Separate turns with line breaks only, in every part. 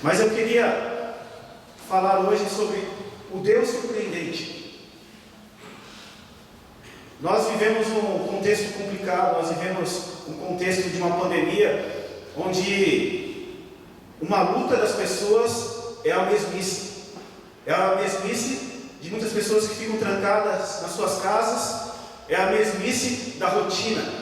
Mas eu queria falar hoje sobre o Deus surpreendente. Nós vivemos um contexto complicado, nós vivemos um contexto de uma pandemia, onde uma luta das pessoas é a mesmice. É a mesmice de muitas pessoas que ficam trancadas nas suas casas, é a mesmice da rotina.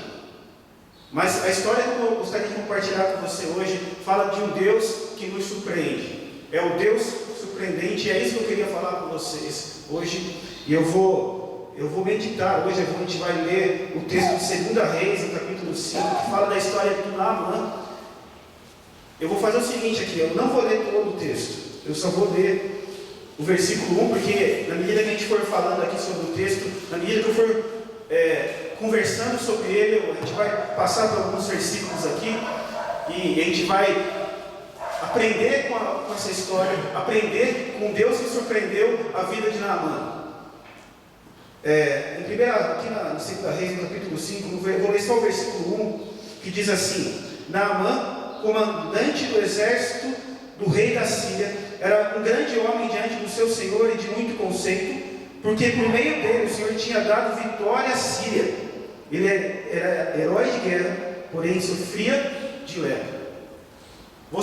Mas a história que eu gostaria de compartilhar com você hoje fala de um Deus que nos surpreende. É o Deus surpreendente, e é isso que eu queria falar com vocês hoje. E eu vou meditar hoje. A gente vai ler o texto de 2 Reis, no capítulo 5, que fala da história do Naamã. Eu vou fazer o seguinte aqui, eu não vou ler todo o texto, eu só vou ler o versículo 1, porque na medida que a gente for falando aqui sobre o texto, na medida que eu for conversando sobre ele, a gente vai passar por alguns versículos aqui, e a gente vai aprender com essa história, aprender com Deus que surpreendeu a vida de Naamã. Aqui na 2 Reis, no capítulo 5, vou ler só o versículo 1, que diz assim: Naamã, comandante do exército do rei da Síria, era um grande homem diante do seu senhor e de muito conceito, porque por meio dele o Senhor tinha dado vitória à Síria. Ele era herói de guerra, porém sofria de lepra. Vou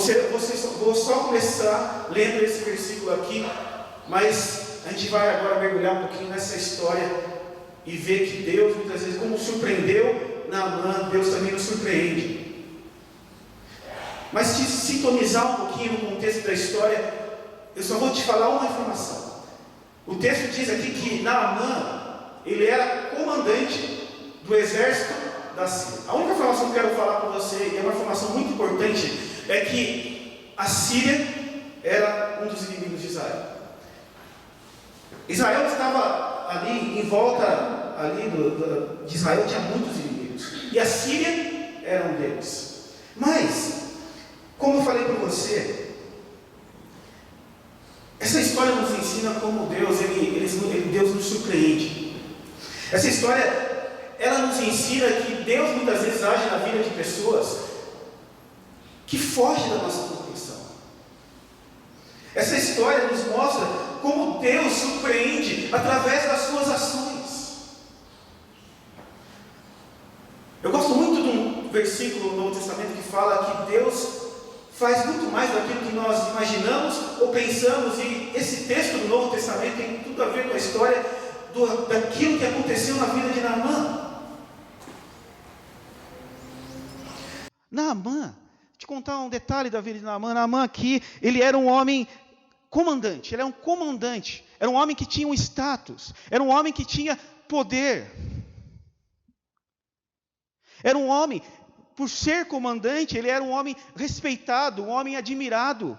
só começar lendo esse versículo aqui, mas a gente vai agora mergulhar um pouquinho nessa história e ver que Deus, muitas vezes, como surpreendeu Naamã, Deus também nos surpreende. Mas se sintonizar um pouquinho no contexto da história, eu só vou te falar uma informação. O texto diz aqui que Naamã, ele era comandante do exército da Síria. A única informação que eu quero falar com você, e é uma informação muito importante, é que a Síria era um dos inimigos de Israel. Israel estava ali, em volta ali de Israel, tinha muitos inimigos. E a Síria era um deles. Mas, como eu falei para você, essa história nos ensina como Deus, Deus nos surpreende. Essa história, ela nos ensina que Deus muitas vezes age na vida de pessoas que fogem da nossa compreensão. Essa história nos mostra como Deus surpreende através das suas ações. Eu gosto muito de um versículo no Novo Testamento que fala que Deus faz muito mais daquilo que nós imaginamos ou pensamos, e esse texto do Novo Testamento tem tudo a ver com a história daquilo que aconteceu na vida de Naamã. Naamã, te contar um detalhe da vida de Naamã. Naamã aqui, ele era um homem comandante, ele era um comandante, era um homem que tinha um status, era um homem que tinha poder, era um homem, por ser comandante, ele era um homem respeitado, um homem admirado.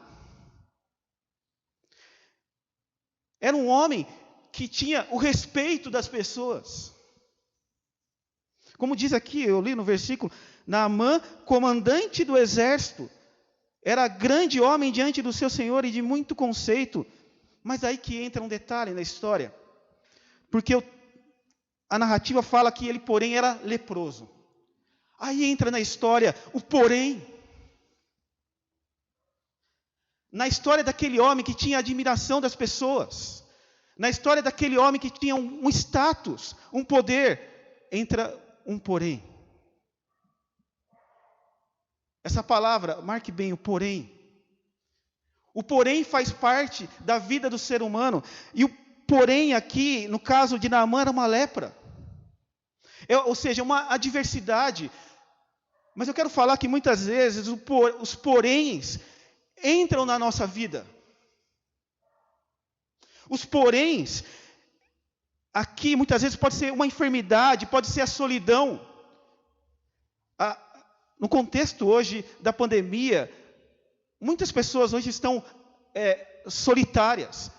Era um homem que tinha o respeito das pessoas. Como diz aqui, eu li no versículo, Naamã, comandante do exército, era grande homem diante do seu senhor e de muito conceito. Mas aí que entra um detalhe na história. Porque a narrativa fala que ele, porém, era leproso. Aí entra na história o porém. Na história daquele homem que tinha admiração das pessoas. Na história daquele homem que tinha um status, um poder. Entra um porém. Essa palavra, marque bem o porém. O porém faz parte da vida do ser humano. E o porém aqui, no caso de Naamã, era uma lepra. Ou seja, uma adversidade. Mas eu quero falar que muitas vezes os poréns entram na nossa vida. Os poréns, aqui muitas vezes pode ser uma enfermidade, pode ser a solidão. No contexto hoje da pandemia, muitas pessoas hoje estão solitárias,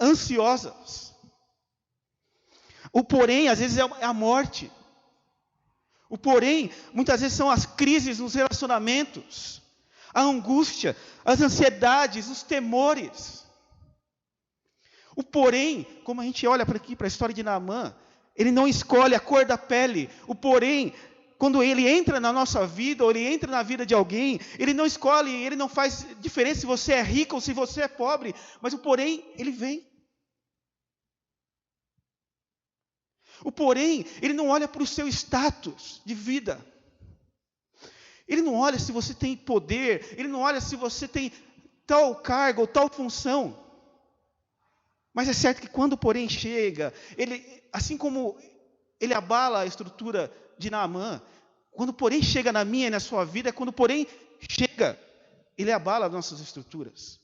ansiosas. O porém, às vezes, é a morte. O porém, muitas vezes, são as crises nos relacionamentos, a angústia, as ansiedades, os temores. O porém, como a gente olha para aqui, para a história de Naamã, ele não escolhe a cor da pele. O porém,
Quando ele entra na nossa vida, ou ele entra na vida de alguém, ele não escolhe, ele não faz diferença se você é rico ou se você é pobre, mas o porém, ele vem. O porém, ele não olha para o seu status de vida. Ele não olha se você tem poder, ele não olha se você tem tal cargo ou tal função. Mas é certo que quando o porém chega, ele, assim como ele abala a estrutura de Naamã, quando o porém chega na minha e na sua vida, é quando o porém chega, ele abala as nossas estruturas.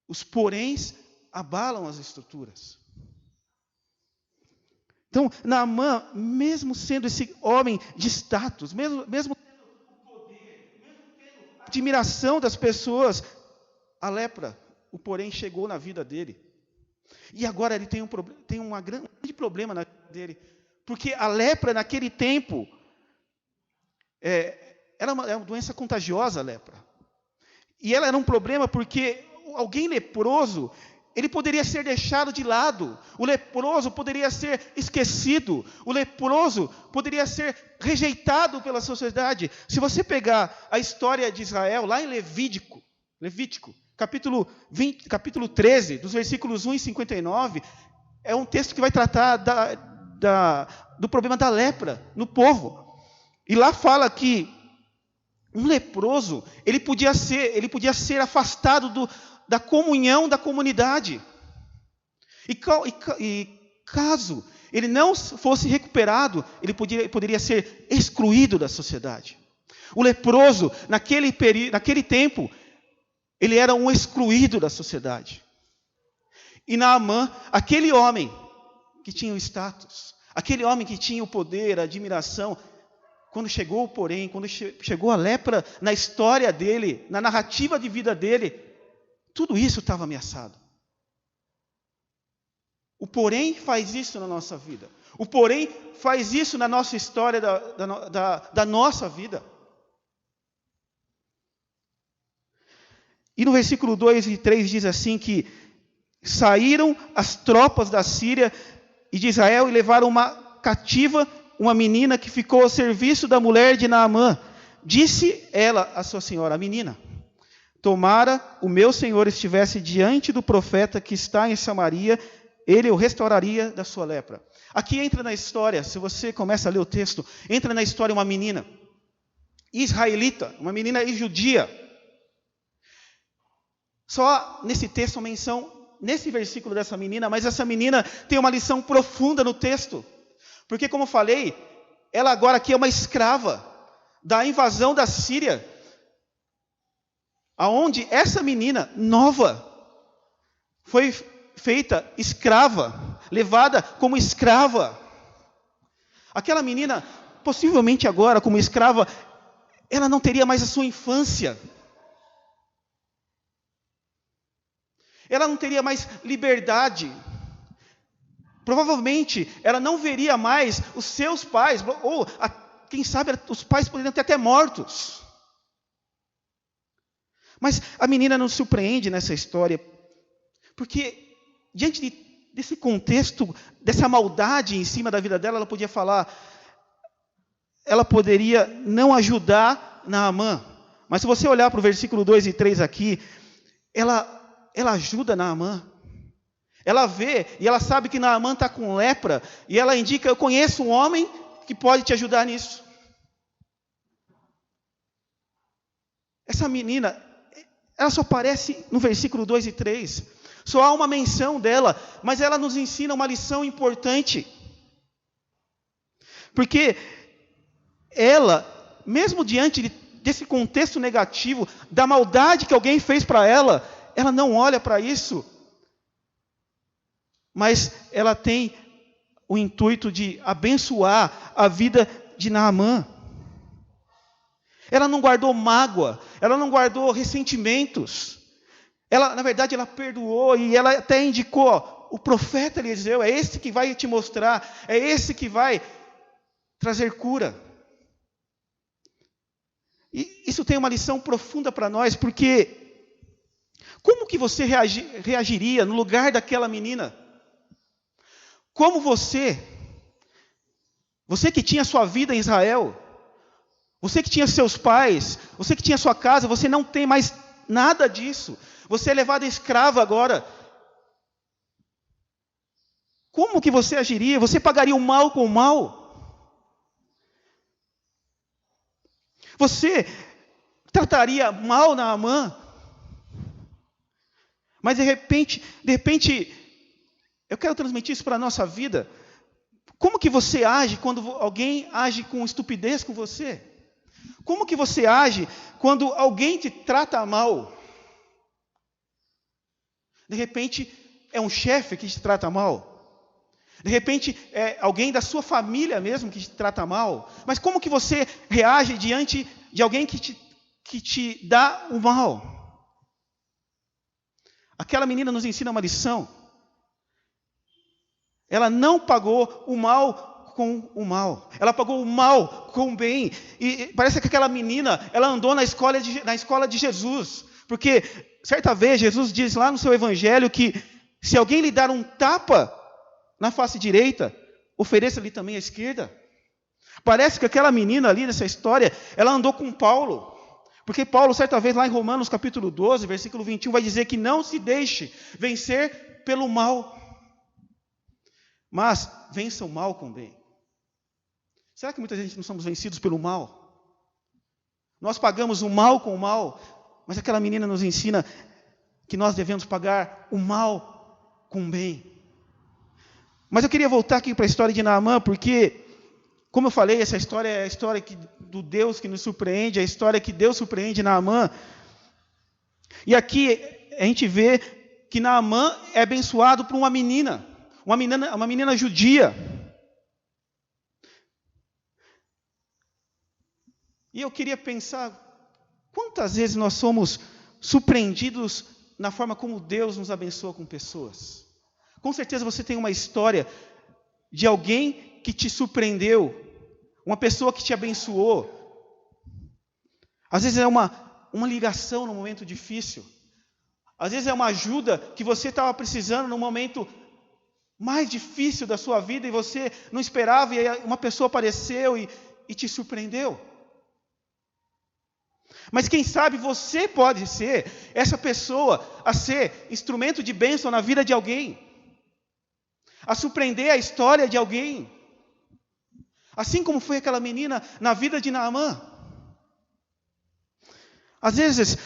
Os poréns abalam as estruturas. Então, Naamã, mesmo sendo esse homem de status, mesmo tendo o poder, mesmo tendo a admiração das pessoas, a lepra, o porém chegou na vida dele. E agora ele tem um grande problema na vida dele, porque a lepra naquele tempo era uma doença contagiosa, a lepra. E ela era um problema porque alguém leproso, ele poderia ser deixado de lado, o leproso poderia ser esquecido, o leproso poderia ser rejeitado pela sociedade. Se você pegar a história de Israel, lá em Levítico, capítulo 13, dos versículos 1 e 59, é um texto que vai tratar do problema da lepra no povo. E lá fala que um leproso, ele podia ser afastado da comunhão da comunidade. E caso ele não fosse recuperado, ele poderia ser excluído da sociedade. O leproso, naquele tempo, ele era um excluído da sociedade. E Naamã, aquele homem que tinha o status, aquele homem que tinha o poder, a admiração, quando chegou o porém, quando chegou a lepra na história dele, na narrativa de vida dele, tudo isso estava ameaçado. O porém faz isso na nossa vida. O porém faz isso na nossa história da nossa vida. E no versículo 2 e 3 diz assim que saíram as tropas da Síria e de Israel e levaram uma menina que ficou ao serviço da mulher de Naamã. Disse ela à sua senhora, a menina: tomara o meu senhor estivesse diante do profeta que está em Samaria, ele o restauraria da sua lepra. Aqui entra na história, se você começa a ler o texto, entra na história uma menina israelita, uma menina judia. Só nesse texto a menção, nesse versículo dessa menina, mas essa menina tem uma lição profunda no texto. Porque, como falei, ela agora aqui é uma escrava da invasão da Síria, aonde essa menina nova foi feita escrava, levada como escrava. Aquela menina, possivelmente agora como escrava, ela não teria mais a sua infância. Ela não teria mais liberdade. Provavelmente, ela não veria mais os seus pais, ou, quem sabe, os pais poderiam ter até mortos. Mas a menina nos surpreende nessa história, porque, diante desse contexto, dessa maldade em cima da vida dela, ela poderia não ajudar Naamã. Mas se você olhar para o versículo 2 e 3 aqui, ela ajuda Naamã. Ela vê e ela sabe que Naamã está com lepra, e ela indica: eu conheço um homem que pode te ajudar nisso. Essa menina, ela só aparece no versículo 2 e 3. Só há uma menção dela, mas ela nos ensina uma lição importante. Porque ela, mesmo diante desse contexto negativo, da maldade que alguém fez para ela, ela não olha para isso. Mas ela tem o intuito de abençoar a vida de Naamã. Ela não guardou mágoa, ela não guardou ressentimentos. Na verdade, ela perdoou e ela até indicou: o profeta Eliseu é esse que vai te mostrar, é esse que vai trazer cura. E isso tem uma lição profunda para nós, porque como que você reagiria no lugar daquela menina? Como você Você que tinha sua vida em Israel, você que tinha seus pais, você que tinha sua casa, você não tem mais nada disso. Você é levado escravo agora. Como que você agiria? Você pagaria o mal com o mal? Você trataria mal Naamã? Mas de repente, eu quero transmitir isso para a nossa vida. Como que você age quando alguém age com estupidez com você? Como que você age quando alguém te trata mal? De repente, é um chefe que te trata mal. De repente, é alguém da sua família mesmo que te trata mal. Mas como que você reage diante de alguém que te dá o mal? Aquela menina nos ensina uma lição. Ela não pagou o mal com o mal. Ela pagou o mal com o bem. E parece que aquela menina, ela andou na escola de Jesus. Porque, certa vez, Jesus diz lá no seu evangelho que se alguém lhe dar um tapa na face direita, ofereça-lhe também a esquerda. Parece que aquela menina ali nessa história, ela andou com Paulo. Porque Paulo, certa vez, lá em Romanos capítulo 12, versículo 21, vai dizer que não se deixe vencer pelo mal, mas vença o mal com o bem. Será que muita gente não somos vencidos pelo mal? Nós pagamos o mal com o mal, mas aquela menina nos ensina que nós devemos pagar o mal com o bem. Mas eu queria voltar aqui para a história de Naamã, porque, como eu falei, essa história é a história do Deus que nos surpreende, é a história que Deus surpreende Naamã. E aqui a gente vê que Naamã é abençoado por uma menina judia. E eu queria pensar, quantas vezes nós somos surpreendidos na forma como Deus nos abençoa com pessoas? Com certeza você tem uma história de alguém que te surpreendeu, uma pessoa que te abençoou. Às vezes é uma ligação num momento difícil. Às vezes é uma ajuda que você estava precisando num momento mais difícil da sua vida e você não esperava, e uma pessoa apareceu e te surpreendeu. Mas quem sabe você pode ser essa pessoa a ser instrumento de bênção na vida de alguém, a surpreender a história de alguém, assim como foi aquela menina na vida de Naamã. Às vezes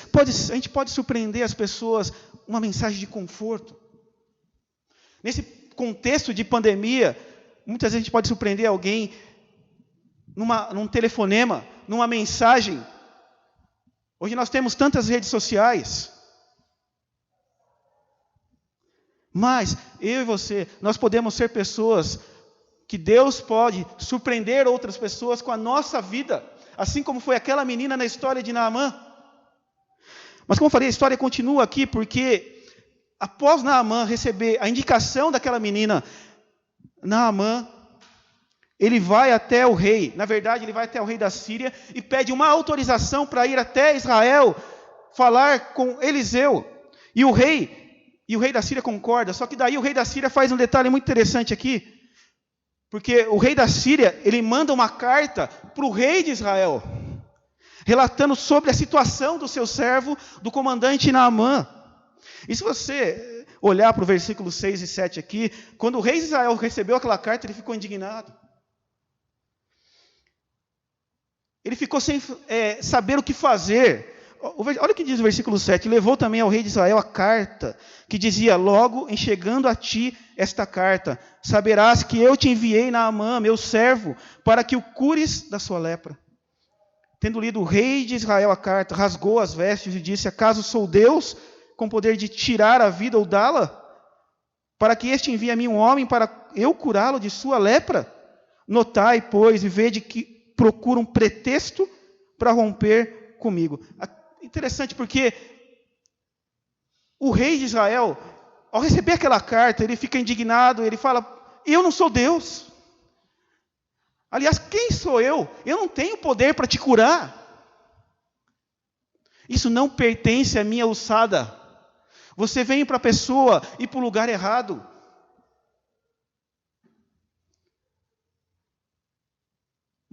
a gente pode surpreender as pessoas uma mensagem de conforto. Nesse contexto de pandemia, muitas vezes a gente pode surpreender alguém num telefonema, numa mensagem. Hoje nós temos tantas redes sociais. Mas eu e você, nós podemos ser pessoas que Deus pode surpreender outras pessoas com a nossa vida, assim como foi aquela menina na história de Naamã. Mas como eu falei, a história continua aqui porque após Naamã receber a indicação daquela menina, Naamã, ele vai até o rei. Na verdade, ele vai até o rei da Síria e pede uma autorização para ir até Israel falar com Eliseu. E o rei da Síria concorda. Só que daí o rei da Síria faz um detalhe muito interessante aqui. Porque o rei da Síria, ele manda uma carta para o rei de Israel, relatando sobre a situação do seu servo, do comandante Naamã. E se você olhar para o versículo 6 e 7 aqui, quando o rei de Israel recebeu aquela carta, ele ficou indignado. Ele ficou sem saber o que fazer. Olha o que diz o versículo 7. Levou também ao rei de Israel a carta, que dizia: logo em chegando a ti esta carta, saberás que eu te enviei Naamã, meu servo, para que o cures da sua lepra. Tendo lido o rei de Israel a carta, rasgou as vestes e disse: acaso sou Deus, com poder de tirar a vida ou dá-la? Para que este envie a mim um homem para eu curá-lo de sua lepra? Notai, pois, e vede que procura um pretexto para romper comigo. Interessante porque o rei de Israel, ao receber aquela carta, ele fica indignado, ele fala: eu não sou Deus. Aliás, quem sou eu? Eu não tenho poder para te curar. Isso não pertence à minha alçada. Você vem para a pessoa e para o lugar errado.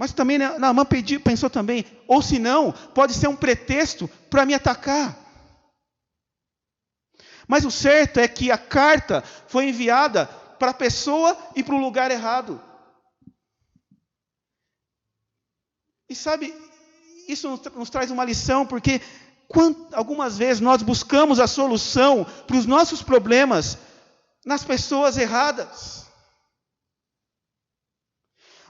Mas também Naamã pensou também, ou se não, pode ser um pretexto para me atacar. Mas o certo é que a carta foi enviada para a pessoa e para o lugar errado. E sabe, isso nos traz uma lição, porque algumas vezes nós buscamos a solução para os nossos problemas nas pessoas erradas.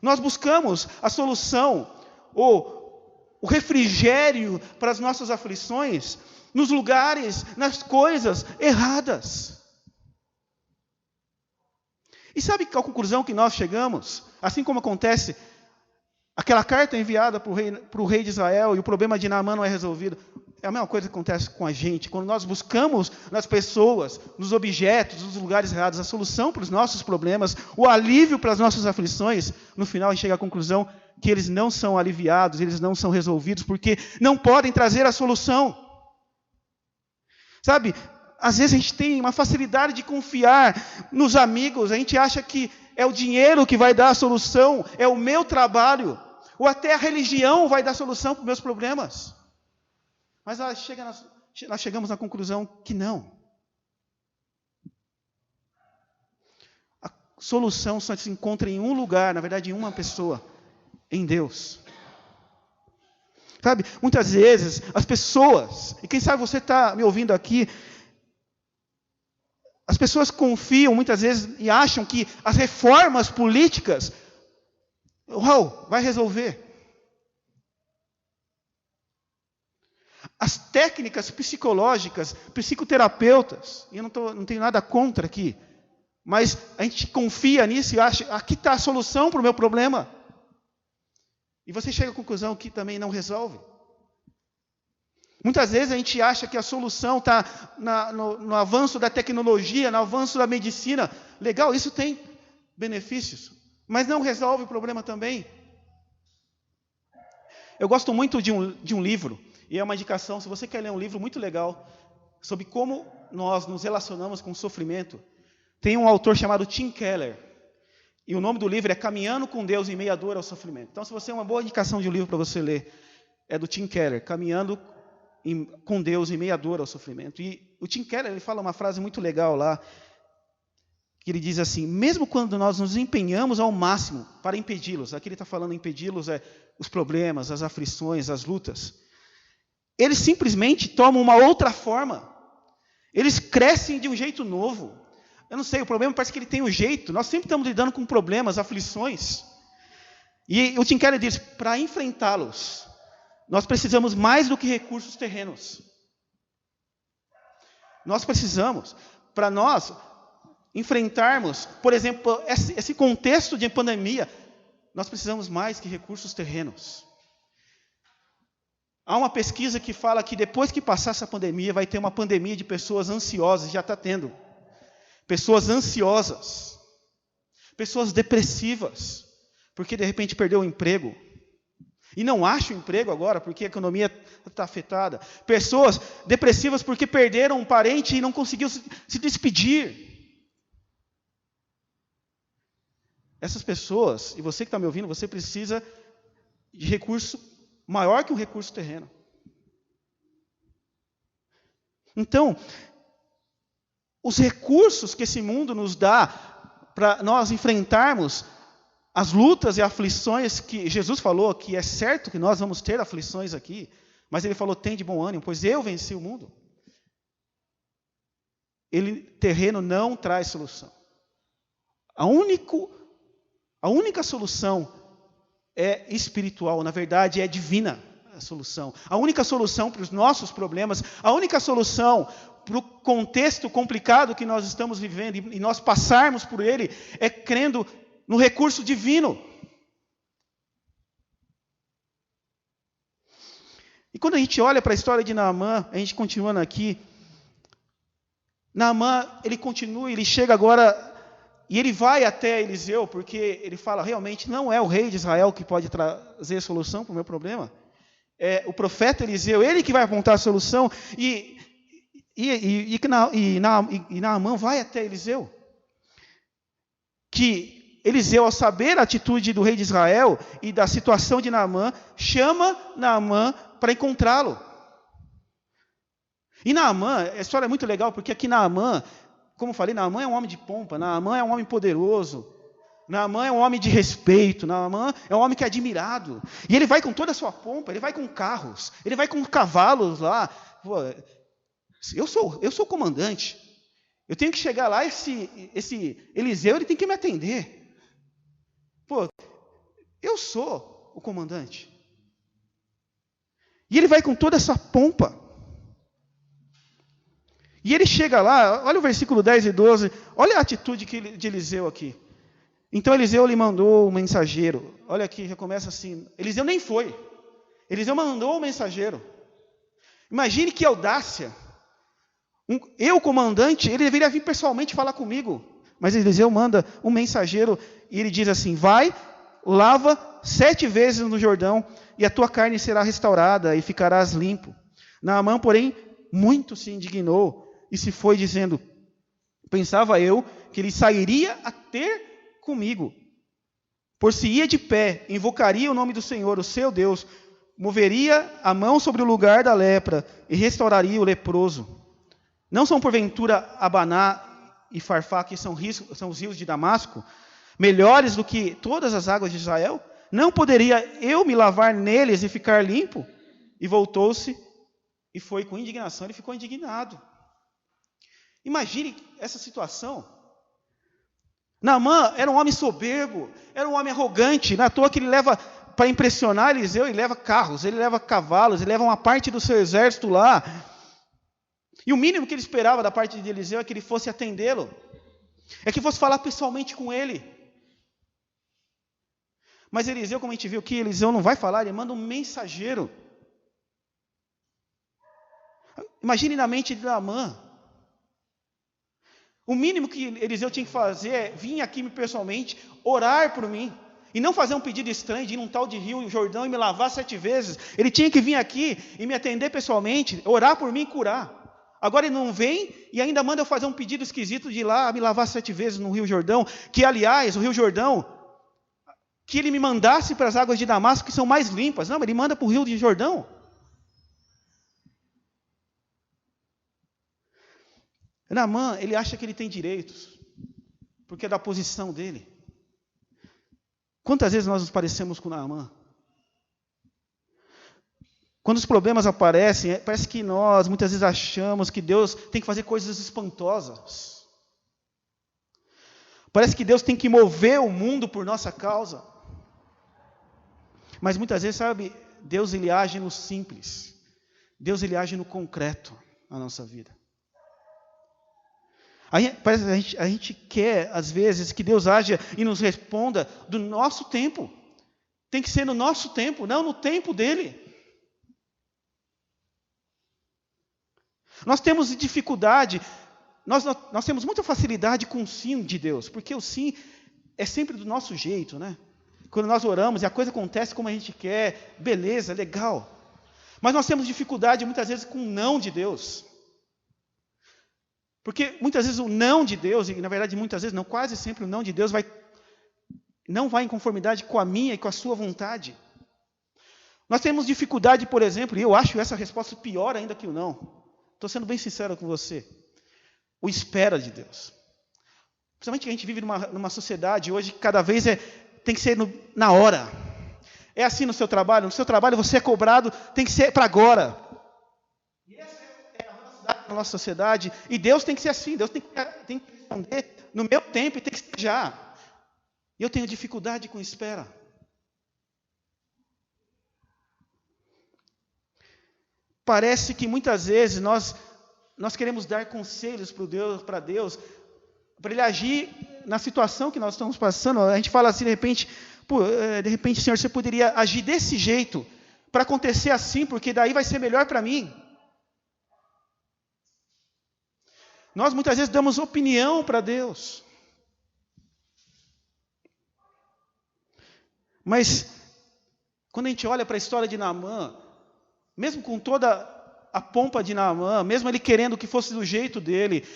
Nós buscamos a solução, ou o refrigério para as nossas aflições, nos lugares, nas coisas erradas. E sabe qual a conclusão que nós chegamos? Assim como acontece, aquela carta enviada para o rei de Israel e o problema de Naamã não é resolvido. É a mesma coisa que acontece com a gente. Quando nós buscamos nas pessoas, nos objetos, nos lugares errados, a solução para os nossos problemas, o alívio para as nossas aflições, no final a gente chega à conclusão que eles não são aliviados, eles não são resolvidos, porque não podem trazer a solução. Sabe, às vezes a gente tem uma facilidade de confiar nos amigos, a gente acha que é o dinheiro que vai dar a solução, é o meu trabalho, ou até a religião vai dar a solução para os meus problemas. Mas nós chegamos à conclusão que não. A solução só se encontra em um lugar, na verdade em uma pessoa, em Deus. Sabe, muitas vezes as pessoas, e quem sabe você está me ouvindo aqui, as pessoas confiam muitas vezes e acham que as reformas políticas, vai resolver. As técnicas psicológicas, psicoterapeutas, e eu não tenho nada contra aqui, mas a gente confia nisso e acha, aqui está a solução para o meu problema. E você chega à conclusão que também não resolve. Muitas vezes a gente acha que a solução está no avanço da tecnologia, no avanço da medicina. Legal, isso tem benefícios, mas não resolve o problema também. Eu gosto muito de um livro, e é uma indicação, se você quer ler um livro muito legal, sobre como nós nos relacionamos com o sofrimento, tem um autor chamado Tim Keller. E o nome do livro é Caminhando com Deus em Meio à Dor ao Sofrimento. Então, se você é uma boa indicação de um livro para você ler, é do Tim Keller, Caminhando com Deus em Meio à Dor ao Sofrimento. E o Tim Keller, ele fala uma frase muito legal lá, que ele diz assim, mesmo quando nós nos empenhamos ao máximo para impedi-los, aqui ele está falando impedi-los, os problemas, as aflições, as lutas, eles simplesmente tomam uma outra forma. Eles crescem de um jeito novo. Eu não sei, o problema parece que ele tem um jeito. Nós sempre estamos lidando com problemas, aflições. E o Tim Keller diz, para enfrentá-los, nós precisamos mais do que recursos terrenos. Nós precisamos, para nós enfrentarmos, por exemplo, esse contexto de pandemia, nós precisamos mais que recursos terrenos. Há uma pesquisa que fala que depois que passar essa pandemia, vai ter uma pandemia de pessoas ansiosas, já está tendo. Pessoas ansiosas, pessoas depressivas, porque de repente perdeu o emprego, e não acha o emprego agora, porque a economia está afetada. Pessoas depressivas porque perderam um parente e não conseguiu se despedir. Essas pessoas, e você que está me ouvindo, você precisa de recurso maior que um recurso terreno. Então, os recursos que esse mundo nos dá para nós enfrentarmos as lutas e aflições que Jesus falou, que é certo que nós vamos ter aflições aqui, mas ele falou, tem de bom ânimo, pois eu venci o mundo. Terreno não traz solução. A única solução é espiritual, na verdade é divina a solução. A única solução para os nossos problemas, a única solução para o contexto complicado que nós estamos vivendo e nós passarmos por ele, é crendo no recurso divino. E quando a gente olha para a história de Naamã, a gente continuando aqui, Naamã, ele continua, ele chega agora, e ele vai até Eliseu, porque ele fala, realmente não é o rei de Israel que pode trazer a solução para o meu problema, é o profeta Eliseu, ele que vai apontar a solução, e Naamã vai até Eliseu, que Eliseu, ao saber a atitude do rei de Israel e da situação de Naamã, chama Naamã para encontrá-lo. E Naamã, a história é muito legal, porque aqui Naamã, como eu falei, Naamã é um homem de pompa, Naamã é um homem poderoso, Naamã é um homem de respeito, Naamã é um homem que é admirado. E ele vai com toda a sua pompa, ele vai com carros, ele vai com cavalos lá. Pô, eu sou o comandante. Eu tenho que chegar lá, esse Eliseu, ele tem que me atender. Pô, eu sou o comandante. E ele vai com toda essa pompa. E ele chega lá, olha o versículo 10 e 12, olha a atitude de Eliseu aqui. Então Eliseu lhe mandou um mensageiro. Olha aqui, já começa assim. Eliseu nem foi. Eliseu mandou um mensageiro. Imagine que audácia. Eu, comandante, ele deveria vir pessoalmente falar comigo. Mas Eliseu manda um mensageiro e ele diz assim: vai, lava 7 vezes no Jordão e a tua carne será restaurada e ficarás limpo. Naamã, porém, muito se indignou e se foi dizendo: pensava eu que ele sairia a ter comigo, por se ia de pé, invocaria o nome do Senhor, o seu Deus, moveria a mão sobre o lugar da lepra e restauraria o leproso. Não são porventura Abaná e Farfá, que são os rios de Damasco, melhores do que todas as águas de Israel? Não poderia eu me lavar neles e ficar limpo? E voltou-se e foi com indignação, ele ficou indignado. Imagine essa situação. Naamã era um homem soberbo, era um homem arrogante, não é à toa que ele leva, para impressionar Eliseu, ele leva carros, ele leva cavalos, ele leva uma parte do seu exército lá. E o mínimo que ele esperava da parte de Eliseu é que ele fosse atendê-lo, é que fosse falar pessoalmente com ele. Mas Eliseu, como a gente viu aqui, Eliseu não vai falar, ele manda um mensageiro. Imagine na mente de Naamã. O mínimo que Eliseu tinha que fazer é vir aqui pessoalmente, orar por mim. E não fazer um pedido estranho de ir num tal de Rio Jordão e me lavar 7 vezes. Ele tinha que vir aqui e me atender pessoalmente, orar por mim e curar. Agora ele não vem e ainda manda eu fazer um pedido esquisito de ir lá me lavar 7 vezes no Rio Jordão. Que, aliás, o Rio Jordão, que ele me mandasse para as águas de Damasco, que são mais limpas. Não, ele manda para o Rio de Jordão. Naamã, ele acha que ele tem direitos, porque é da posição dele. Quantas vezes nós nos parecemos com Naamã? Quando os problemas aparecem, parece que nós muitas vezes achamos que Deus tem que fazer coisas espantosas. Parece que Deus tem que mover o mundo por nossa causa. Mas muitas vezes, sabe, Deus ele age no simples. Deus ele age no concreto na nossa vida. A gente quer, às vezes, que Deus haja e nos responda do nosso tempo. Tem que ser no nosso tempo, não no tempo dele. Nós temos dificuldade, nós temos muita facilidade com o sim de Deus, porque o sim é sempre do nosso jeito, né? Quando nós oramos e a coisa acontece como a gente quer, beleza, legal. Mas nós temos dificuldade muitas vezes com o não de Deus. Porque muitas vezes o não de Deus, e na verdade muitas vezes não, quase sempre o não de Deus não vai em conformidade com a minha e com a sua vontade. Nós temos dificuldade, por exemplo, e eu acho essa resposta pior ainda que o não. Estou sendo bem sincero com você. O espera de Deus. Principalmente que a gente vive numa sociedade hoje que cada vez tem que ser na hora. É assim no seu trabalho. No seu trabalho você é cobrado, tem que ser para agora. E essa é a velocidade da nossa sociedade. E Deus tem que ser assim. Deus tem que responder no meu tempo e tem que ser já. E eu tenho dificuldade com espera. Parece que muitas vezes nós queremos dar conselhos para Deus, para Ele agir na situação que nós estamos passando. A gente fala assim, de repente, Senhor, você poderia agir desse jeito, para acontecer assim, porque daí vai ser melhor para mim. Nós muitas vezes damos opinião para Deus. Mas, quando a gente olha para a história de Naamã, mesmo com toda a pompa de Naamã, mesmo ele querendo que fosse do jeito dele,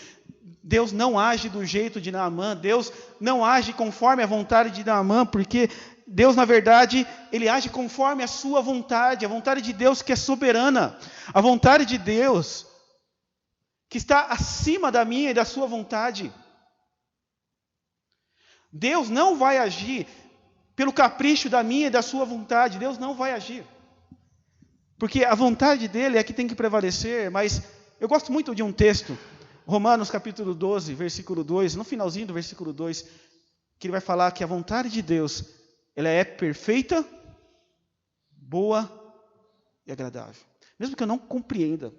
Deus não age do jeito de Naamã, Deus não age conforme a vontade de Naamã, porque Deus, na verdade, Ele age conforme a sua vontade, a vontade de Deus que é soberana, a vontade de Deus que está acima da minha e da sua vontade. Deus não vai agir pelo capricho da minha e da sua vontade, Deus não vai agir. Porque a vontade dEle é que tem que prevalecer, mas eu gosto muito de um texto, Romanos capítulo 12, versículo 2, no finalzinho do versículo 2, que ele vai falar que a vontade de Deus, ela é perfeita, boa e agradável. Mesmo que eu não compreenda,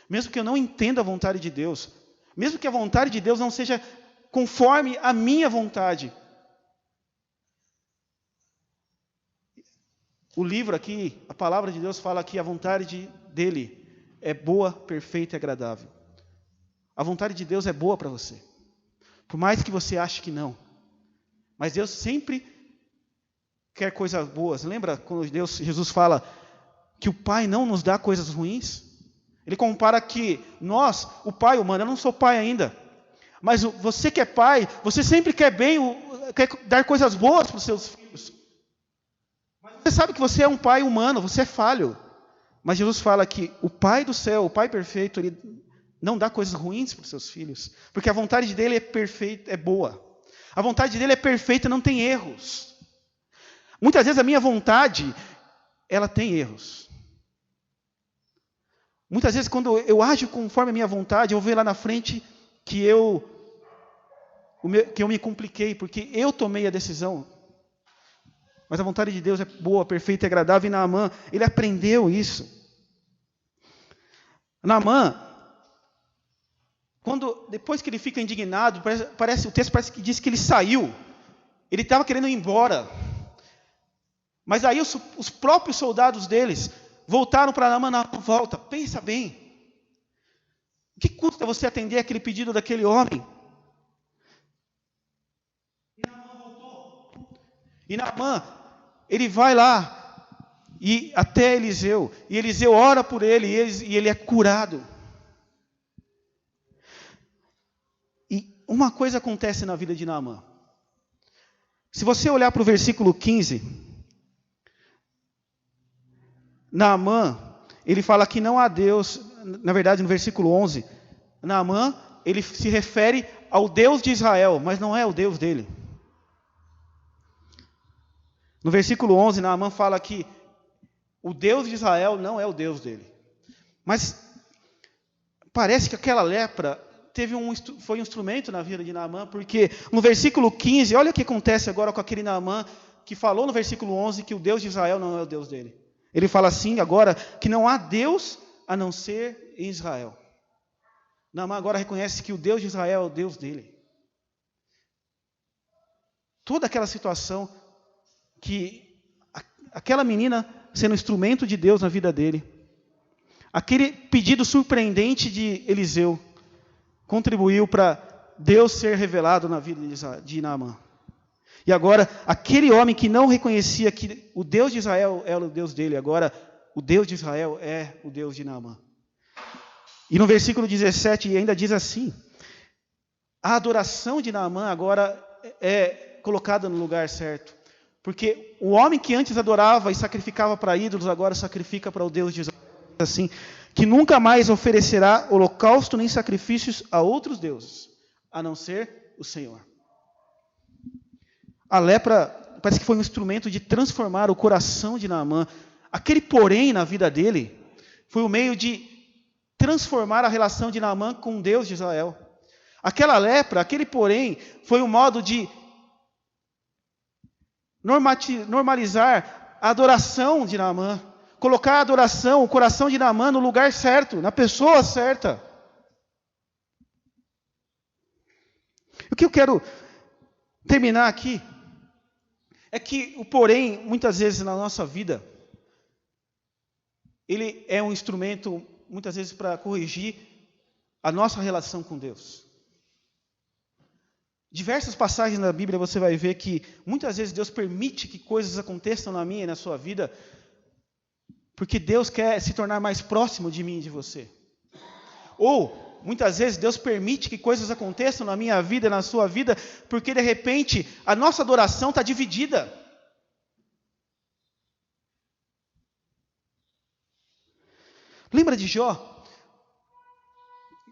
mesmo que eu não entenda a vontade de Deus, mesmo que a vontade de Deus não seja conforme a minha vontade. O livro aqui, a palavra de Deus fala que a vontade dele é boa, perfeita e agradável. A vontade de Deus é boa para você. Por mais que você ache que não. Mas Deus sempre quer coisas boas. Lembra quando Jesus fala que o Pai não nos dá coisas ruins? Ele compara que nós, o pai humano, eu não sou pai ainda, mas você que é pai, você sempre quer bem, quer dar coisas boas para os seus filhos. Mas você sabe que você é um pai humano, você é falho. Mas Jesus fala que o Pai do céu, o Pai perfeito, ele não dá coisas ruins para os seus filhos, porque a vontade dele é perfeita, é boa. A vontade dele é perfeita, não tem erros. Muitas vezes a minha vontade, ela tem erros. Muitas vezes quando eu ajo conforme a minha vontade, eu vou ver lá na frente que eu me compliquei, porque eu tomei a decisão. Mas a vontade de Deus é boa, perfeita e agradável, e Naamã, ele aprendeu isso. Naamã, depois que ele fica indignado, o texto parece que diz que ele saiu. Ele estava querendo ir embora. Mas aí os próprios soldados deles voltaram para Naamã, na volta. Pensa bem. O que custa você atender aquele pedido daquele homem? E Naamã voltou. E Naamã, ele vai lá e até Eliseu. E Eliseu ora por ele e ele é curado. Uma coisa acontece na vida de Naamã. Se você olhar para o versículo 15, Naamã, ele fala que não há Deus, na verdade no versículo 11, Naamã, ele se refere ao Deus de Israel, mas não é o Deus dele. No versículo 11, Naamã fala que o Deus de Israel não é o Deus dele. Mas parece que aquela lepra foi um instrumento na vida de Naamã, porque no versículo 15, olha o que acontece agora com aquele Naamã que falou no versículo 11 que o Deus de Israel não é o Deus dele. Ele fala assim agora que não há Deus a não ser em Israel. Naamã agora reconhece que o Deus de Israel é o Deus dele. Toda aquela situação que aquela menina sendo instrumento de Deus na vida dele, aquele pedido surpreendente de Eliseu, contribuiu para Deus ser revelado na vida de Naamã. E agora, aquele homem que não reconhecia que o Deus de Israel era o Deus dele, agora o Deus de Israel é o Deus de Naamã. E no versículo 17 ainda diz assim, a adoração de Naamã agora é colocada no lugar certo. Porque o homem que antes adorava e sacrificava para ídolos, agora sacrifica para o Deus de Israel. Assim, que nunca mais oferecerá holocausto nem sacrifícios a outros deuses, a não ser o Senhor. A lepra parece que foi um instrumento de transformar o coração de Naamã. Aquele porém na vida dele foi o meio de transformar a relação de Naamã com Deus de Israel. Aquela lepra, aquele porém, foi um modo de normalizar a adoração de Naamã. Colocar a adoração, o coração de Naamã no lugar certo, na pessoa certa. O que eu quero terminar aqui é que o porém, muitas vezes na nossa vida, ele é um instrumento, muitas vezes, para corrigir a nossa relação com Deus. Diversas passagens na Bíblia você vai ver que muitas vezes Deus permite que coisas aconteçam na minha e na sua vida Porque Deus quer se tornar mais próximo de mim e de você. Ou, muitas vezes, Deus permite que coisas aconteçam na minha vida, na sua vida, porque, de repente, a nossa adoração está dividida. Lembra de Jó?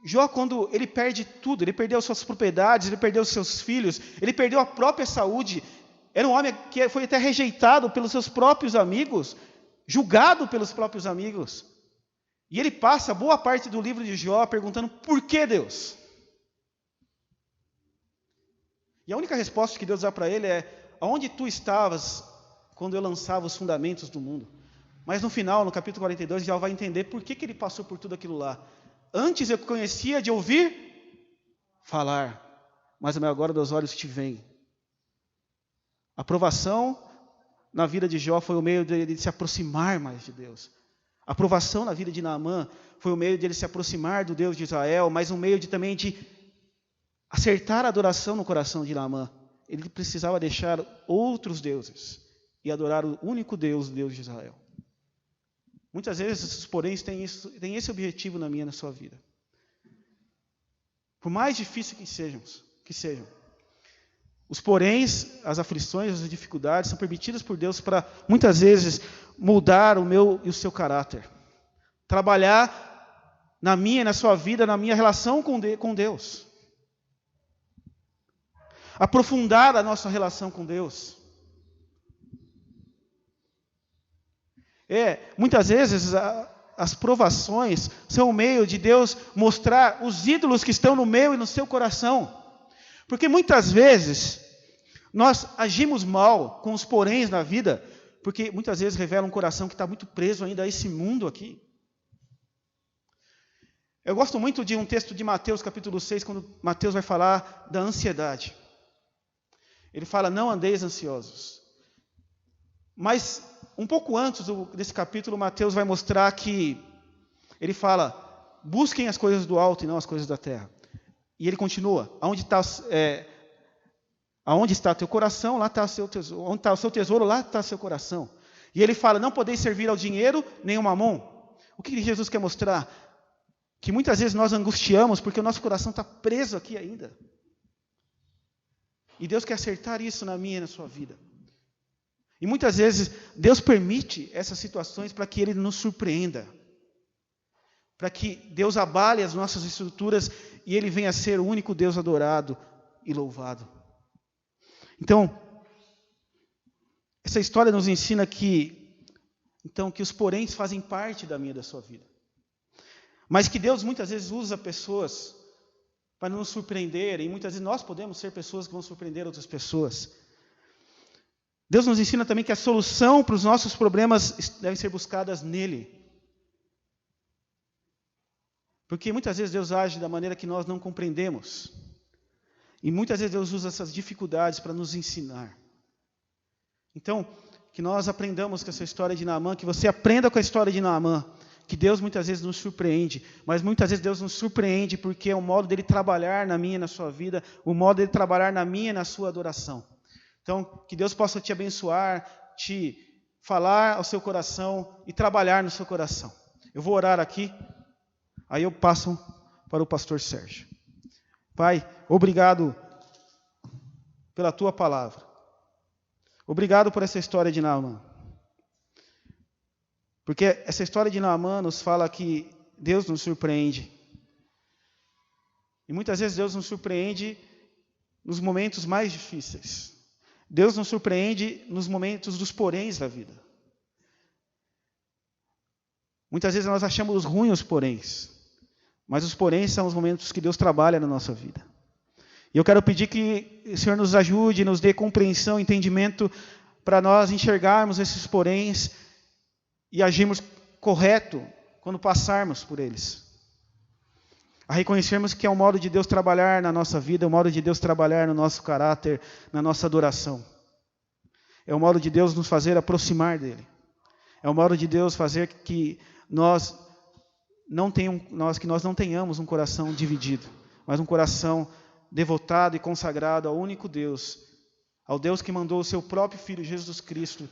Jó, quando ele perde tudo, ele perdeu suas propriedades, ele perdeu seus filhos, ele perdeu a própria saúde. Era um homem que foi até rejeitado pelos seus próprios amigos, julgado pelos próprios amigos. E ele passa boa parte do livro de Jó perguntando: por que Deus? E a única resposta que Deus dá para ele é: aonde tu estavas quando eu lançava os fundamentos do mundo? Mas no final, no capítulo 42, Jó vai entender por que ele passou por tudo aquilo lá. Antes eu conhecia de ouvir falar, mas agora meus olhos te veem. A aprovação na vida de Jó foi o meio de se aproximar mais de Deus. A aprovação na vida de Naamã foi o meio de ele se aproximar do Deus de Israel, mas um meio também de acertar a adoração no coração de Naamã. Ele precisava deixar outros deuses e adorar o único Deus, o Deus de Israel. Muitas vezes os poréns têm esse objetivo na minha e na sua vida. Por mais difícil que sejam. Os poréns, as aflições, as dificuldades são permitidas por Deus para, muitas vezes, moldar o meu e o seu caráter. Trabalhar na minha e na sua vida, na minha relação com Deus. Aprofundar a nossa relação com Deus. Muitas vezes as provações são o meio de Deus mostrar os ídolos que estão no meu e no seu coração. Porque muitas vezes nós agimos mal com os poréns na vida, porque muitas vezes revela um coração que está muito preso ainda a esse mundo aqui. Eu gosto muito de um texto de Mateus capítulo 6, quando Mateus vai falar da ansiedade. Ele fala: não andeis ansiosos. Mas um pouco antes desse capítulo, Mateus vai mostrar que ele fala: busquem as coisas do alto e não as coisas da terra. E ele continua: aonde está teu coração, lá está o seu tesouro. Onde está o seu tesouro, lá está o seu coração. E ele fala: não podeis servir ao dinheiro nem ao mamon. O que Jesus quer mostrar? Que muitas vezes nós angustiamos porque o nosso coração está preso aqui ainda. E Deus quer acertar isso na minha e na sua vida. E muitas vezes Deus permite essas situações para que Ele nos surpreenda. Para que Deus abale as nossas estruturas e Ele venha a ser o único Deus adorado e louvado. Então, essa história nos ensina que os poréns fazem parte da minha e da sua vida. Mas que Deus muitas vezes usa pessoas para nos surpreender, e muitas vezes nós podemos ser pessoas que vão surpreender outras pessoas. Deus nos ensina também que a solução para os nossos problemas deve ser buscadas nele. Porque muitas vezes Deus age da maneira que nós não compreendemos. E muitas vezes Deus usa essas dificuldades para nos ensinar. Então, que nós aprendamos com essa história de Naamã, que você aprenda com a história de Naamã, que Deus muitas vezes nos surpreende, mas muitas vezes Deus nos surpreende porque é o modo dele trabalhar na minha e na sua vida, o modo dele trabalhar na minha e na sua adoração. Então, que Deus possa te abençoar, te falar ao seu coração e trabalhar no seu coração. Eu vou orar aqui, aí eu passo para o pastor Sérgio. Pai, obrigado pela tua palavra. Obrigado por essa história de Naamã. Porque essa história de Naamã nos fala que Deus nos surpreende. E muitas vezes Deus nos surpreende nos momentos mais difíceis. Deus nos surpreende nos momentos dos poréns da vida. Muitas vezes nós achamos ruins os poréns, mas os poréns são os momentos que Deus trabalha na nossa vida. E eu quero pedir que o Senhor nos ajude, nos dê compreensão, entendimento, para nós enxergarmos esses poréns e agirmos correto quando passarmos por eles. A reconhecermos que é um modo de Deus trabalhar na nossa vida, é um modo de Deus trabalhar no nosso caráter, na nossa adoração. É um modo de Deus nos fazer aproximar dEle. É um modo de Deus fazer que nós não tenhamos um coração dividido, mas um coração devotado e consagrado ao único Deus, ao Deus que mandou o seu próprio Filho, Jesus Cristo,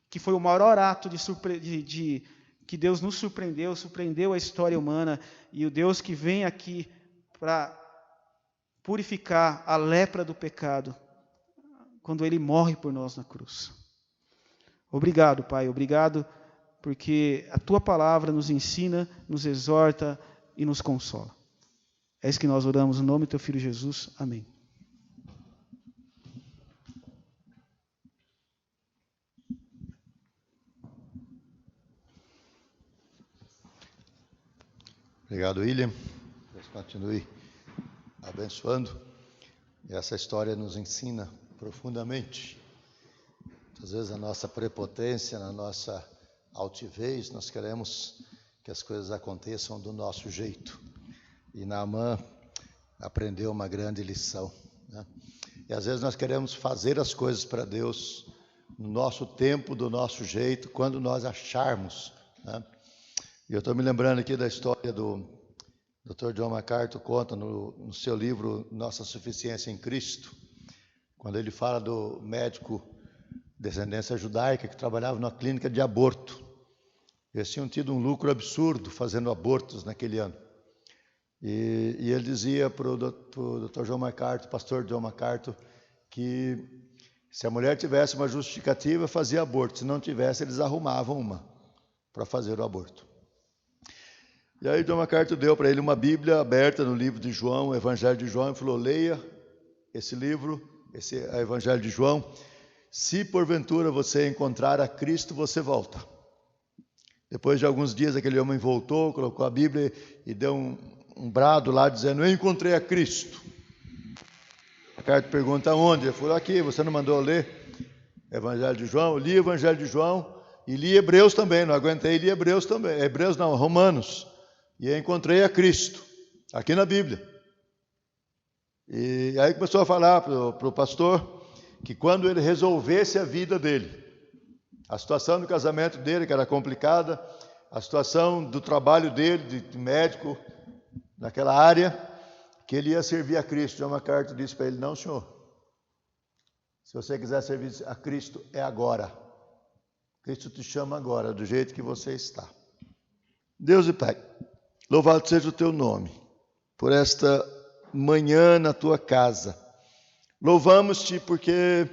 que foi o maior ato de que Deus nos surpreendeu a história humana, e o Deus que vem aqui para purificar a lepra do pecado, quando Ele morre por nós na cruz. Obrigado, Pai, obrigado, porque a Tua palavra nos ensina, nos exorta e nos consola. É isso que nós oramos no nome do Teu Filho Jesus. Amém.
Obrigado, William. Deus continue abençoando. E essa história nos ensina profundamente. Às vezes a nossa prepotência, na nossa altivez, nós queremos que as coisas aconteçam do nosso jeito. E Naamã aprendeu uma grande lição, né? E às vezes nós queremos fazer as coisas para Deus no nosso tempo, do nosso jeito, quando nós acharmos, né? E eu estou me lembrando aqui da história do Dr. John MacArthur, conta no seu livro Nossa Suficiência em Cristo, quando ele fala do médico de descendência judaica que trabalhava numa clínica de aborto. Eles tinham tido um lucro absurdo fazendo abortos naquele ano. E ele dizia para o Dr. John MacArthur, pastor John MacArthur, que se a mulher tivesse uma justificativa, fazia aborto. Se não tivesse, eles arrumavam uma para fazer o aborto. E aí John MacArthur deu para ele uma Bíblia aberta no livro de João, o Evangelho de João, e falou: leia esse livro, esse é o Evangelho de João. Se porventura você encontrar a Cristo, você volta. Depois de alguns dias, aquele homem voltou, colocou a Bíblia e deu um brado lá, dizendo: eu encontrei a Cristo. MacArthur pergunta: onde? Ele falou: aqui, você não mandou ler Evangelho de João? Eu li o Evangelho de João e li Hebreus também, não aguentei, li Hebreus também. Hebreus não, Romanos. E encontrei a Cristo, aqui na Bíblia. E aí começou a falar para o pastor que quando ele resolvesse a vida dele, a situação do casamento dele, que era complicada, a situação do trabalho dele, de médico, naquela área, que ele ia servir a Cristo. John MacArthur disse para ele: não, senhor, se você quiser servir a Cristo, é agora. Cristo te chama agora, do jeito que você está. Deus e Pai, louvado seja o teu nome, por esta manhã na tua casa. Louvamos-te porque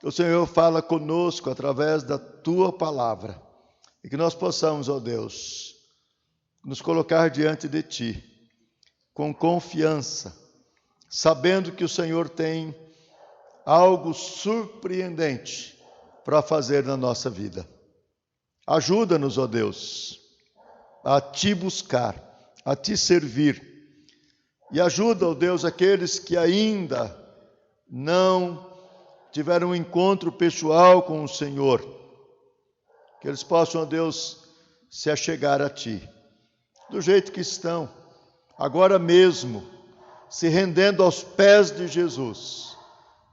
o Senhor fala conosco através da tua palavra. E que nós possamos, ó Deus, nos colocar diante de ti, com confiança, sabendo que o Senhor tem algo surpreendente para fazer na nossa vida. Ajuda-nos, ó Deus, a te buscar, a te servir. E ajuda, ó Deus, aqueles que ainda não tiveram um encontro pessoal com o Senhor, que eles possam, ó Deus, se achegar a ti, do jeito que estão, agora mesmo, se rendendo aos pés de Jesus,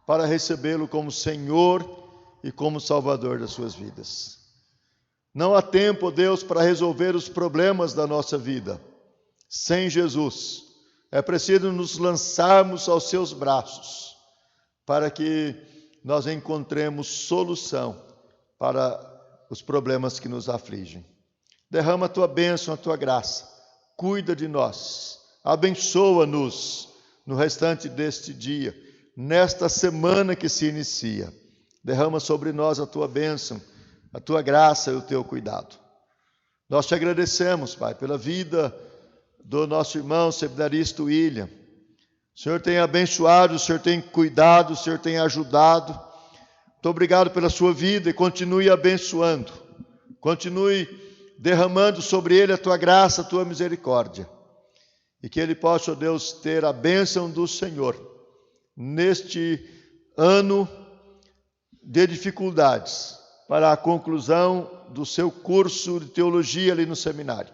para recebê-lo como Senhor e como Salvador das suas vidas. Não há tempo, Deus, para resolver os problemas da nossa vida sem Jesus. É preciso nos lançarmos aos seus braços para que nós encontremos solução para os problemas que nos afligem. Derrama a tua bênção, a tua graça. Cuida de nós. Abençoa-nos no restante deste dia, nesta semana que se inicia. Derrama sobre nós a tua bênção, a tua graça e o teu cuidado. Nós te agradecemos, Pai, pela vida do nosso irmão seminarista William. O Senhor tem abençoado, o Senhor tem cuidado, o Senhor tem ajudado. Muito obrigado pela sua vida e continue abençoando. Continue derramando sobre ele a tua graça, a tua misericórdia. E que ele possa, ó Deus, ter a bênção do Senhor neste ano de dificuldades, para a conclusão do seu curso de teologia ali no seminário.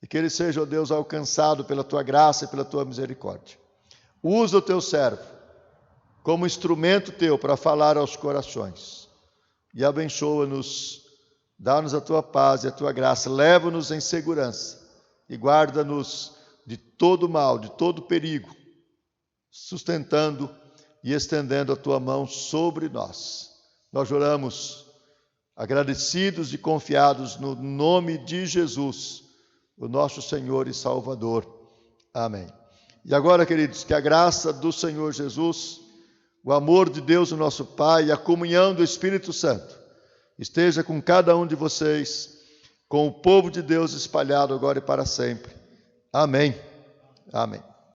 E que ele seja, ó Deus, alcançado pela tua graça e pela tua misericórdia. Usa o teu servo como instrumento teu para falar aos corações. E abençoa-nos, dá-nos a tua paz e a tua graça. Leva-nos em segurança e guarda-nos de todo mal, de todo perigo, sustentando e estendendo a tua mão sobre nós. Nós oramos agradecidos e confiados no nome de Jesus, o nosso Senhor e Salvador. Amém. E agora, queridos, que a graça do Senhor Jesus, o amor de Deus, o nosso Pai, e a comunhão do Espírito Santo esteja com cada um de vocês, com o povo de Deus espalhado agora e para sempre. Amém. Amém.